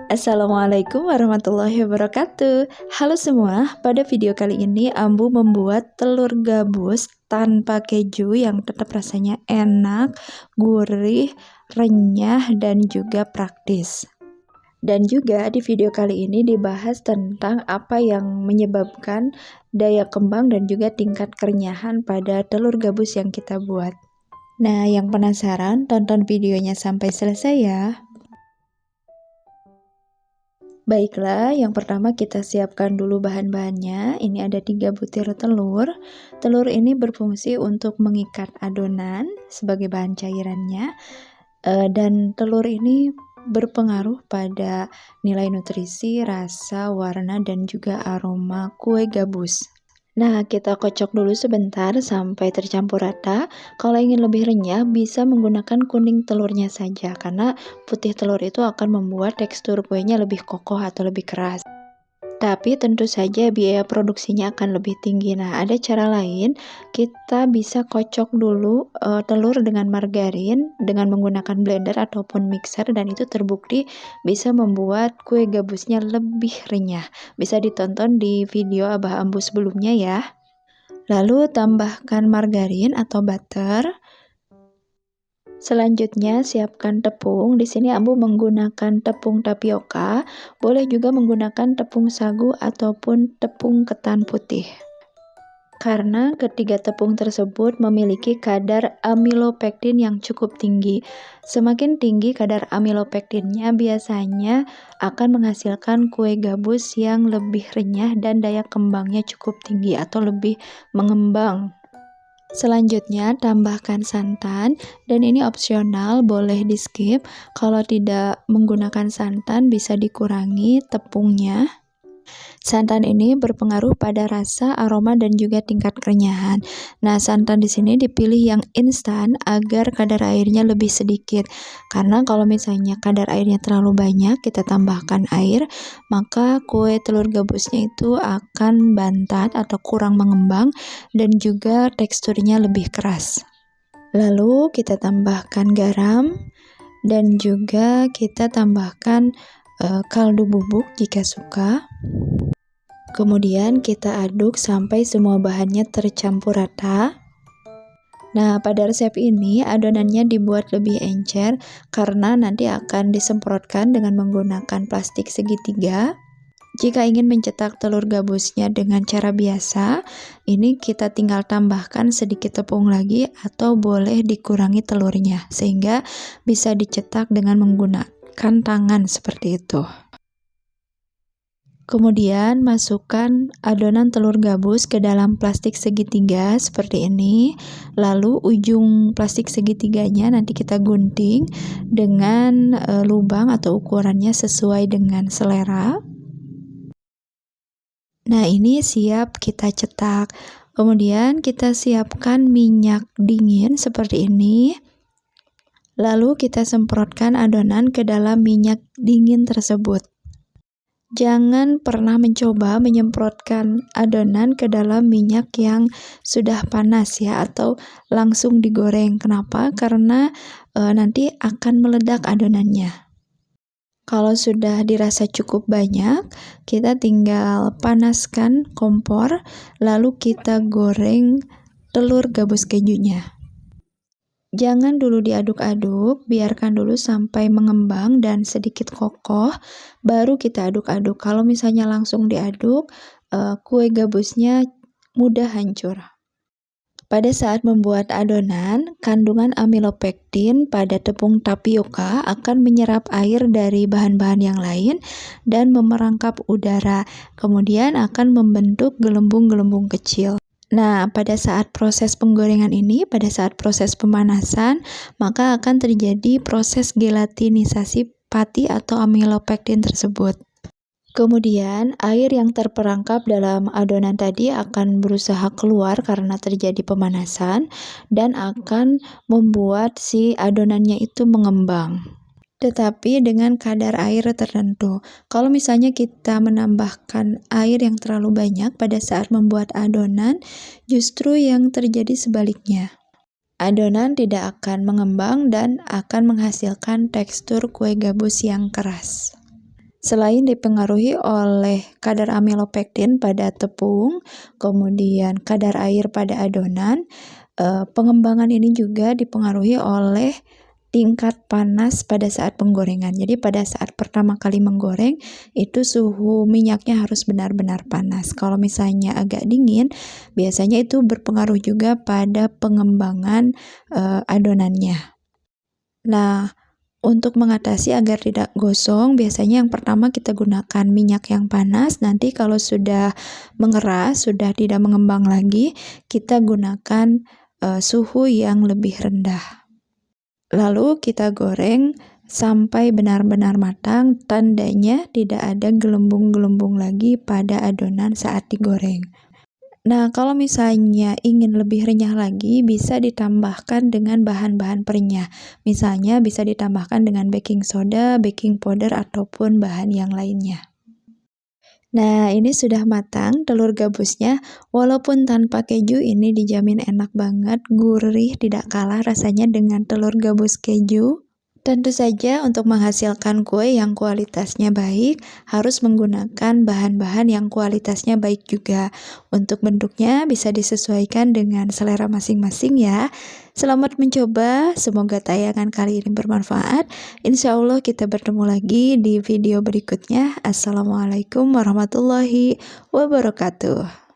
Assalamualaikum warahmatullahi wabarakatuh. Halo semua, pada video kali ini Ambu membuat telur gabus tanpa keju yang tetap rasanya enak, gurih, renyah, dan juga praktis. Dan juga di video kali ini dibahas tentang apa yang menyebabkan daya kembang dan juga tingkat kerenyahan pada telur gabus yang kita buat. Nah, yang penasaran, tonton videonya sampai selesai ya. Baiklah, yang pertama kita siapkan dulu bahan-bahannya. Ini ada 3 butir telur. Telur ini berfungsi untuk mengikat adonan sebagai bahan cairannya. Dan telur ini berpengaruh pada nilai nutrisi, rasa, warna, dan juga aroma kue gabus. Nah, kita kocok dulu sebentar sampai tercampur rata. Kalau ingin lebih renyah, bisa menggunakan kuning telurnya saja, karena putih telur itu akan membuat tekstur kuenya lebih kokoh atau lebih keras. Tapi tentu saja biaya produksinya akan lebih tinggi. Nah, ada cara lain, kita bisa kocok dulu telur dengan margarin dengan menggunakan blender ataupun mixer, dan itu terbukti bisa membuat kue gabusnya lebih renyah. Bisa ditonton di video Abah Ambu sebelumnya ya. Lalu tambahkan margarin atau butter. Selanjutnya siapkan tepung. Di sini Ambu menggunakan tepung tapioka, boleh juga menggunakan tepung sagu ataupun tepung ketan putih. Karena ketiga tepung tersebut memiliki kadar amilopektin yang cukup tinggi. Semakin tinggi kadar amilopektinnya, biasanya akan menghasilkan kue gabus yang lebih renyah dan daya kembangnya cukup tinggi atau lebih mengembang. Selanjutnya tambahkan santan, dan ini opsional, boleh di skip. Kalau tidak menggunakan santan bisa dikurangi tepungnya. Santan ini berpengaruh pada rasa, aroma, dan juga tingkat kerenyahan. Nah, santan di sini dipilih yang instan agar kadar airnya lebih sedikit. Karena kalau misalnya kadar airnya terlalu banyak, kita tambahkan air, maka kue telur gabusnya itu akan bantat atau kurang mengembang dan juga teksturnya lebih keras. Lalu kita tambahkan garam dan juga kita tambahkan kaldu bubuk jika suka. Kemudian kita aduk sampai semua bahannya tercampur rata. Nah, pada resep ini adonannya dibuat lebih encer karena nanti akan disemprotkan dengan menggunakan plastik segitiga. Jika ingin mencetak telur gabusnya dengan cara biasa, ini kita tinggal tambahkan sedikit tepung lagi atau boleh dikurangi telurnya sehingga bisa dicetak dengan menggunakan tangan seperti itu. Kemudian masukkan adonan telur gabus ke dalam plastik segitiga seperti ini. Lalu ujung plastik segitiganya nanti kita gunting dengan lubang atau ukurannya sesuai dengan selera. Nah, ini siap kita cetak. Kemudian kita siapkan minyak dingin seperti ini. Lalu kita semprotkan adonan ke dalam minyak dingin tersebut. Jangan pernah mencoba menyemprotkan adonan ke dalam minyak yang sudah panas ya, atau langsung digoreng. Kenapa? Karena nanti akan meledak adonannya. Kalau sudah dirasa cukup banyak, kita tinggal panaskan kompor, lalu kita goreng telur gabus kejunya. Jangan dulu diaduk-aduk, biarkan dulu sampai mengembang dan sedikit kokoh, baru kita aduk-aduk. Kalau misalnya langsung diaduk, kue gabusnya mudah hancur. Pada saat membuat adonan, kandungan amilopektin pada tepung tapioka akan menyerap air dari bahan-bahan yang lain dan memerangkap udara, kemudian akan membentuk gelembung-gelembung kecil. Nah, pada saat proses penggorengan ini, pada saat proses pemanasan, maka akan terjadi proses gelatinisasi pati atau amilopektin tersebut. Kemudian, air yang terperangkap dalam adonan tadi akan berusaha keluar karena terjadi pemanasan dan akan membuat si adonannya itu mengembang. Tetapi dengan kadar air tertentu. Kalau misalnya kita menambahkan air yang terlalu banyak pada saat membuat adonan, justru yang terjadi sebaliknya. Adonan tidak akan mengembang dan akan menghasilkan tekstur kue gabus yang keras. Selain dipengaruhi oleh kadar amilopektin pada tepung, kemudian kadar air pada adonan, pengembangan ini juga dipengaruhi oleh tingkat panas pada saat penggorengan. Jadi pada saat pertama kali menggoreng, itu suhu minyaknya harus benar-benar panas. Kalau misalnya agak dingin, biasanya itu berpengaruh juga pada pengembangan adonannya. Nah, untuk mengatasi agar tidak gosong, biasanya yang pertama kita gunakan minyak yang panas. Nanti kalau sudah mengeras, sudah tidak mengembang lagi, kita gunakan suhu yang lebih rendah. Lalu kita goreng sampai benar-benar matang, tandanya tidak ada gelembung-gelembung lagi pada adonan saat digoreng. Nah, kalau misalnya ingin lebih renyah lagi, bisa ditambahkan dengan bahan-bahan perenyah. Misalnya bisa ditambahkan dengan baking soda, baking powder, ataupun bahan yang lainnya. Nah, ini sudah matang telur gabusnya. Walaupun tanpa keju, ini dijamin enak banget, gurih, tidak kalah rasanya dengan telur gabus keju. Tentu saja untuk menghasilkan kue yang kualitasnya baik, harus menggunakan bahan-bahan yang kualitasnya baik juga. Untuk bentuknya bisa disesuaikan dengan selera masing-masing ya. Selamat mencoba, semoga tayangan kali ini bermanfaat. Insya Allah kita bertemu lagi di video berikutnya. Assalamualaikum warahmatullahi wabarakatuh.